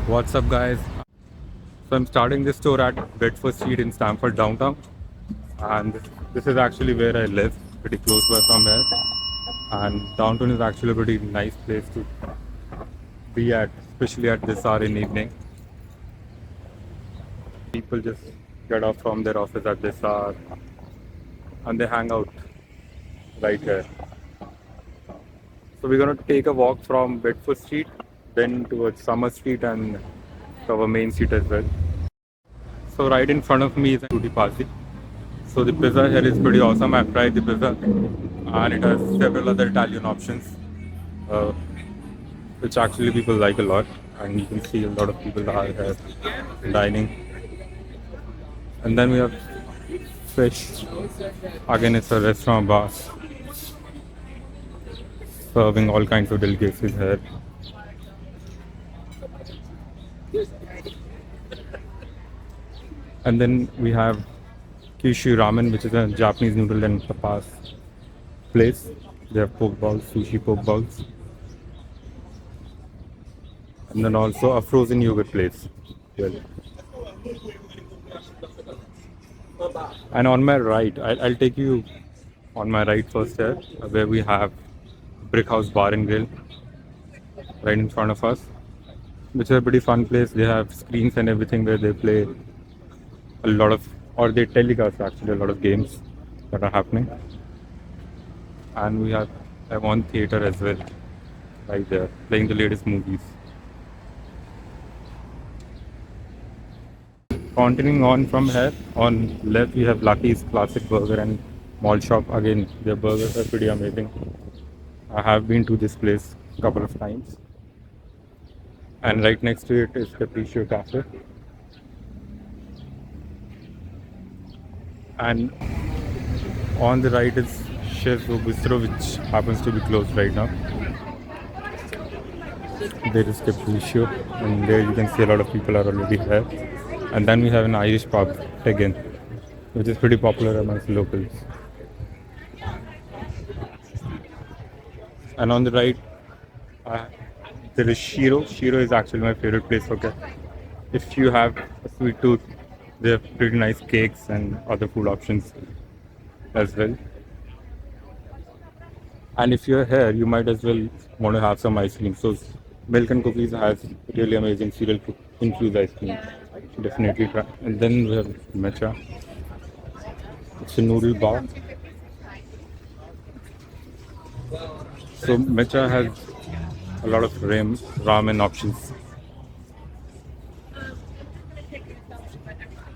What's up, guys? So I'm starting this tour at Bedford Street in Stamford Downtown, and this is actually where I live, pretty close by from here. And downtown is actually a pretty nice place to be at, especially at this hour in evening. People just get off from their office at this hour, and they hang out right here. So we're gonna take a walk from Bedford Street, then towards Summer Street and cover Main Street as well. So right in front of me is a Tutti Pazzi. So the pizza here is pretty awesome. I've tried the pizza and it has several other Italian options, uh, which actually people like a lot. And you can see a lot of people are here dining. And then we have fish. Again, it's a restaurant bar serving all kinds of delicacies here. And then we have Kyushu Ramen, which is a Japanese noodle and tapas place. They have poke balls, sushi poke balls. And then also a frozen yogurt place. Well. And on my right, I'll take you on my right first here, where we have Brick House Bar and Grill right in front of us, which is a pretty fun place. They have screens and everything where they play a lot of, or they telecast actually a lot of games that are happening. And we have one theater as well, right there, playing the latest movies. Continuing on from here, on left we have Lucky's Classic Burger and Mall Shop. Again, their burgers are pretty amazing. I have been to this place a couple of times. And right next to it is Capriccio Cafe. And on the right is Chef's Bistro, which happens to be closed right now. There is Capriccio, and there you can see a lot of people are already here. And then we have an Irish pub again, which is pretty popular amongst locals. And on the right, there is Shiro. Shiro is actually my favorite place. Okay, if you have a sweet tooth, they have pretty nice cakes and other food options as well. And if you're here, you might as well want to have some ice cream. So Milk and Cookies has really amazing cereal infused ice cream. Definitely try. And then we have Mecha. It's a noodle bar. So Mecha has a lot of ramen options.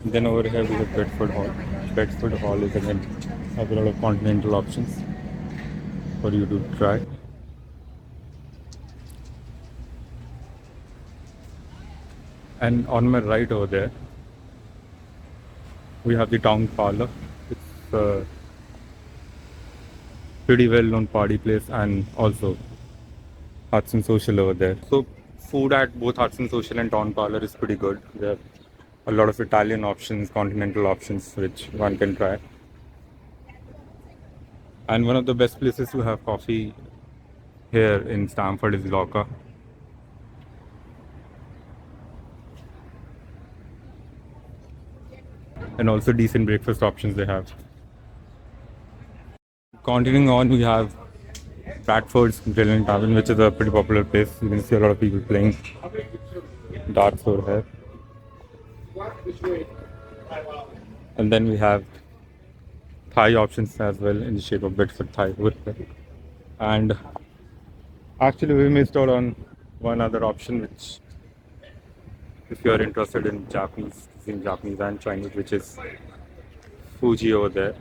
And then over here we have Bedford Hall. Bedford Hall is again has a lot of continental options for you to try. And on my right over there, we have the Town Parlor. It's a pretty well-known party place, and also Hudson Social over there. So food at both Hudson Social and Town Parlor is pretty good. There are a lot of Italian options, continental options, which one can try. And one of the best places to have coffee here in Stamford is Loca. And also decent breakfast options they have. Continuing on, we have Bradford's Grill and Tavern, which is a pretty popular place. You can see a lot of people playing darts over here. And then we have Thai options as well in the shape of Bedford Thai over there. And actually we missed out on one other option, which if you are interested in Japanese and Chinese, which is Fuji over there.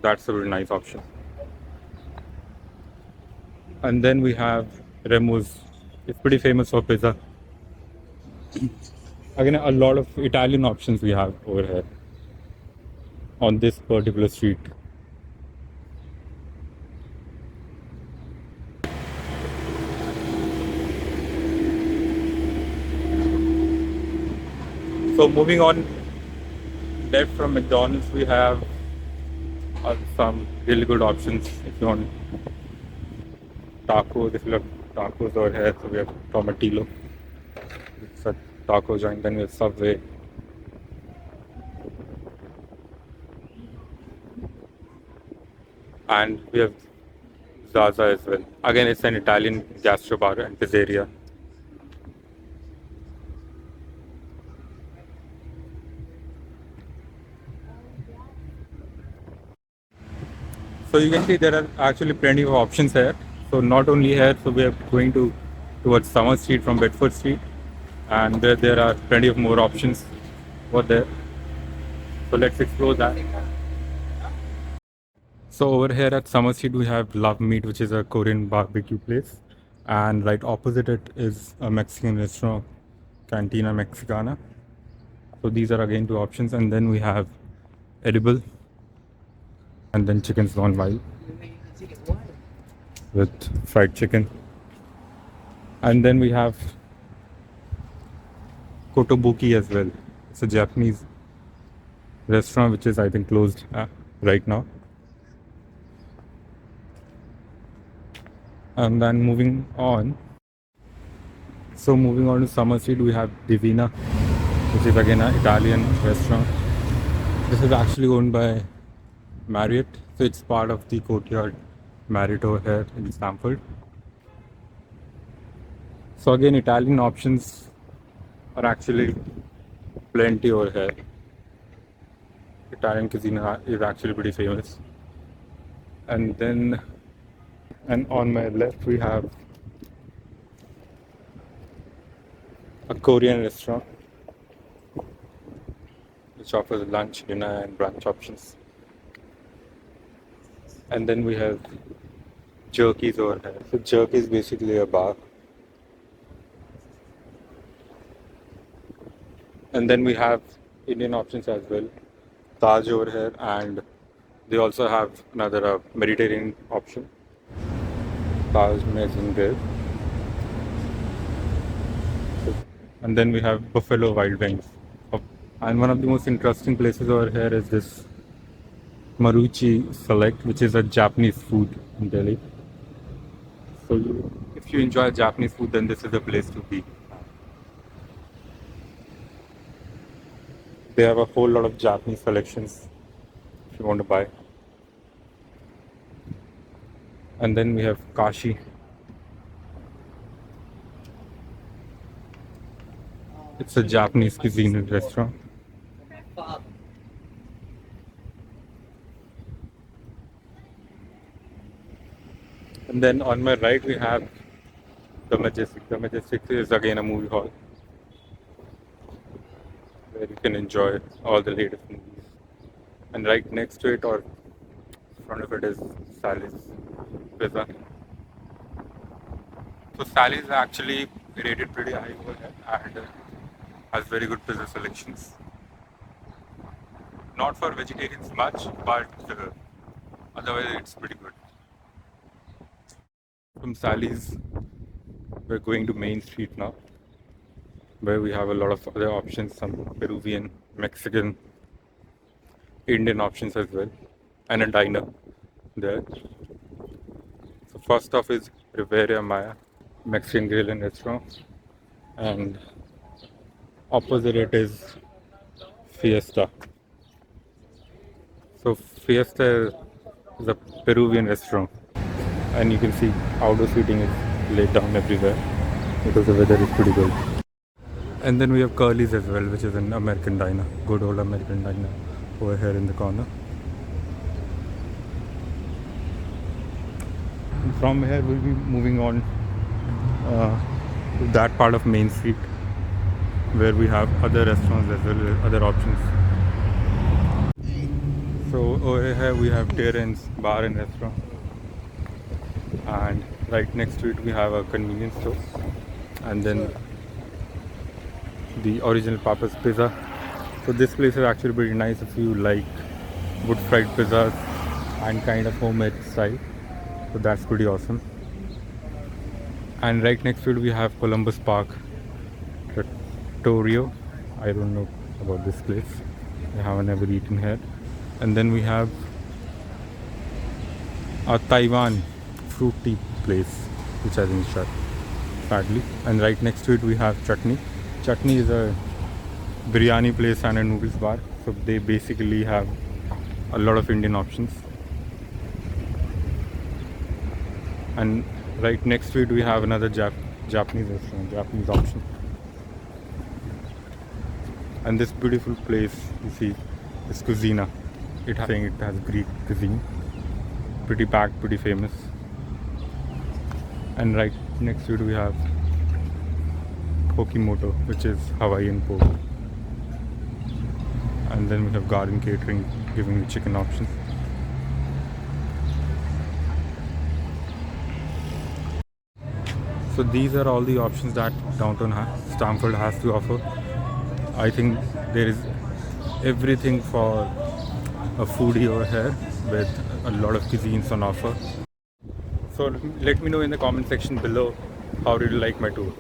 That's a really nice option. And then we have Remo's. It's pretty famous for pizza. Again, a lot of Italian options we have over here on this particular street. So moving on left from McDonald's, we have some really good options if you want tacos, if you tacos over here. So we have Tomatillo. It's a taco joint. Then we have Subway. And we have Zaza as well. Again, it's an Italian gastro bar and pizzeria. So you can see there are actually plenty of options here. So not only here, so we are going towards Summer Street from Bedford Street, and there are plenty of more options over there. So let's explore that. So over here at Summer Street we have Love Meat, which is a Korean barbecue place, and right opposite it is a Mexican restaurant, Cantina Mexicana. So these are again two options, and then we have Edible, and then Chicken's Gone Wild with fried chicken, and then we have Kotobuki as well. It's a Japanese restaurant which is I think closed right now. And then moving on to Summer Street, we have Divina, which is again an Italian restaurant. This is actually owned by Marriott, so it's part of the Courtyard Marriott over here in Stamford. So again, Italian options are actually plenty over here. Italian cuisine is actually pretty famous. And on my left we have a Korean restaurant which offers lunch, dinner and brunch options. And then we have Jerky's over here. So Jerky is basically a bar. And then we have Indian options as well. Taj over here, and they also have another Mediterranean option. Taj Mezin Grill. And then we have Buffalo Wild Wings. And one of the most interesting places over here is this Maruchi Select, which is a Japanese food in Delhi. So if you enjoy Japanese food, then this is the place to be. They have a whole lot of Japanese selections if you want to buy. And then we have Kashi. It's a Japanese cuisine restaurant. And then on my right we have the Majestic. The Majestic is again a movie hall where you can enjoy all the latest movies. And right next to it or in front of it is Sally's Pizza. So Sally's is actually rated pretty high over here and has very good pizza selections. Not for vegetarians much, but otherwise it's pretty good. From Sally's, we're going to Main Street now, where we have a lot of other options, some Peruvian, Mexican, Indian options as well, and a diner there. So first off is Riviera Maya, Mexican grill and restaurant, and opposite it is Fiesta. So Fiesta is a Peruvian restaurant, and you can see outdoor seating is laid down everywhere because the weather is pretty good. And then we have Curly's as well, which is an American diner, good old American diner over here in the corner. And from here we'll be moving on to that part of Main Street where we have other restaurants as well as other options. So over here we have Terrence Bar and Restaurant, and right next to it we have a convenience store, and then the original Papa's Pizza. So this place is actually pretty nice if you like wood fried pizzas and kind of homemade style. So that's pretty awesome. And right next to it we have Columbus Park Trattoria. I don't know about this place, I haven't ever eaten here. And then we have a Taiwan fruit tea place, which I think is shut. sadly. And right next to it we have Chutney. Chutney is a biryani place and a noodles bar, so they basically have a lot of Indian options. And right next to it we have another Japanese restaurant, Japanese option. And this beautiful place you see is Cuisina. It has Greek cuisine, pretty packed, pretty famous. And right next to it we have Pokimoto, which is Hawaiian poke. And then we have Garden Catering giving the chicken option. So these are all the options that Stamford has to offer. I think there is everything for a foodie over here with a lot of cuisines on offer. So let me know in the comment section below how did you like my tour.